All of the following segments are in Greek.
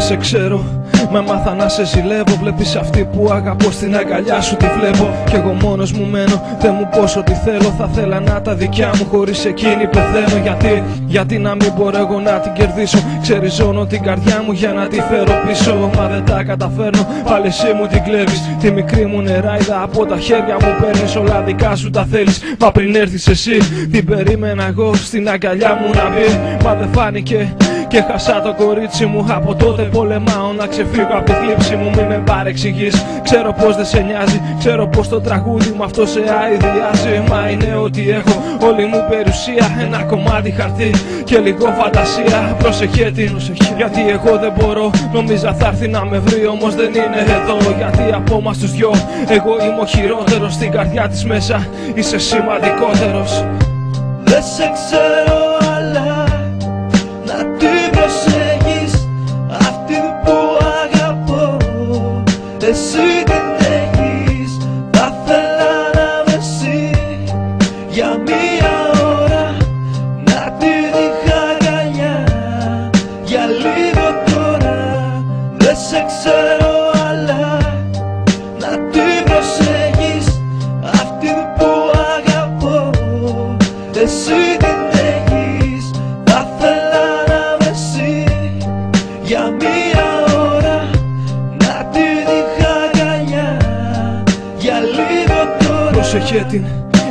σε ξέρω, με μάθα να σε ζηλεύω. Βλέπεις αυτή που αγαπώ, στην αγκαλιά σου τη βλέπω. Κι εγώ μόνος μου μένω, δεν μου πόσο τι θέλω. Θα θέλα να τα δικιά μου, χωρίς εκείνη πεθαίνω. Γιατί να μην μπορώ εγώ να την κερδίσω. Ξεριζώνω την καρδιά μου για να τη φέρω πίσω. Μα δεν τα καταφέρνω, πάλι εσύ μου την κλέβεις. Τη μικρή μου νεράιδα από τα χέρια μου παίρνεις. Όλα δικά σου τα θέλεις, μα πριν έρθεις εσύ την περίμενα εγώ στην αγκαλιά μου να μπει. Μα δεν φάνηκε και χάσα το κορίτσι μου. Από τότε πολεμάω να ξεφύγω από τη θλίψη μου. Μη με παρεξηγείς, ξέρω πως δεν σε νοιάζει. Ξέρω πως το τραγούδι μου αυτό σε αηδιάζει. Μα είναι ότι έχω όλη μου περιουσία. Ένα κομμάτι χαρτί και λίγο φαντασία. Προσεχέ την, γιατί εγώ δεν μπορώ. Νόμιζα θα έρθει να με βρει, όμως δεν είναι εδώ. Γιατί από μας τους δυο εγώ είμαι ο χειρότερος. Στην καρδιά της μέσα είσαι σημαντικότερος. Δεν σε ξέρω αλλά να την προσέχεις, αυτή που αγαπώ. Εσύ την έχεις, θα θέλα να είμαι εσύ. Για μία ώρα να την είχα αγκαλιά, για λίγο τώρα. Δεν σε ξέρω αλλά να την προσέχεις, αυτή που αγαπώ. Εσύ την έχεις, θα θέλα να είμαι εσύ. Για μία ώρα να την είχα αγκαλιά, για λίγο τώρα. Προσεχέ την,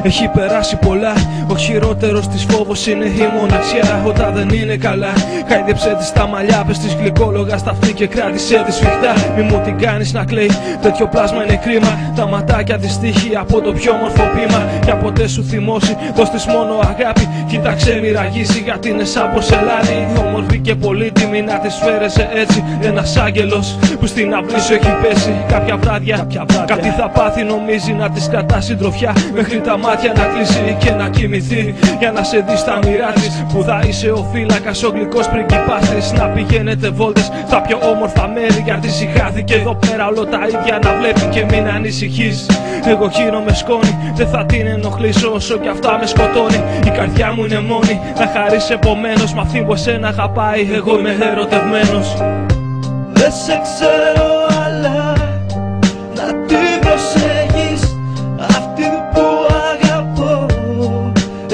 έχει περάσει πολλά. Ο χειρότερος της φόβος είναι η μοναξιά. Όταν δεν είναι καλά, χάιδεψε της τα μαλλιά. Πες της γλυκόλογα στα αυτή και κράτησέ τη σφιχτά. Μη μου την κάνεις να κλαίει, τέτοιο πλάσμα είναι κρίμα. Τα ματάκια της τύχει από το πιο όμορφο πείμα. Κι από ποτέ σου θυμώσει, δώσ' της μόνο αγάπη. Κοίταξε μη ραγίσει, γιατί είναι σαν πορσελάνη. Όμορφη και πολύτιμη να της φέρεσαι έτσι. Ένας άγγελος που στην αυλή σου έχει πέσει. Κάποια βράδια κάτι θα πάθει, νομίζει να της κρατά συντροφιά. Μέχρι τα μάτια να κλείσει και να κοιμηθεί, για να σε δει στα μοιρά της. Που θα είσαι ο φύλακας, ο γλυκός πριγκιπάς της. Να πηγαίνετε βόλτες στα πιο όμορφα μέρη, γιατί συχάθηκε εδώ πέρα όλο τα ίδια να βλέπει. Και μην ανησυχείς, εγώ γίνομαι σκόνη. Δεν θα την ενοχλήσω όσο κι αυτά με σκοτώνει. Η καρδιά μου είναι μόνη, να χαρείς επομένως. Μ' αυτή που εσένα αγαπάει, εγώ είμαι ερωτευμένος. Δεν σε ξέρω αλλά να την προσέχεις, αυτή που αγαπώ.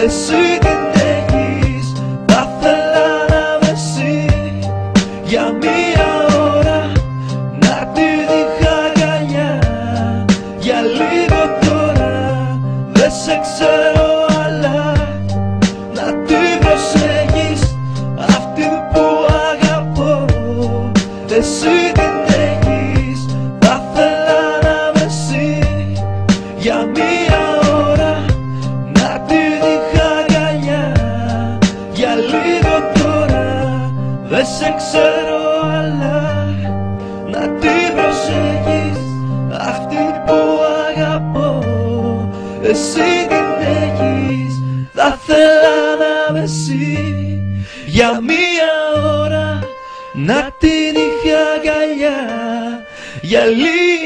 Εσύ την έχεις, θα θέλα να είμαι εσύ. Για μία ώρα να την είχα αγκαλιά, για λίγο τώρα. Δεν σε ξέρω αλλά να την προσέχεις, αυτή που αγαπώ. Εσύ την έχεις, θα θέλα να είμαι εσύ. Για μία ώρα να την είχα αγκαλιά, για λίγο τώρα. Δεν σε ξέρω αλλά να την προσέχεις, αυτή που αγαπώ. Εσύ την έχεις, θα θέλα να είμαι εσύ. Για μία ώρα να την είχα αγκαλιά, για λίγο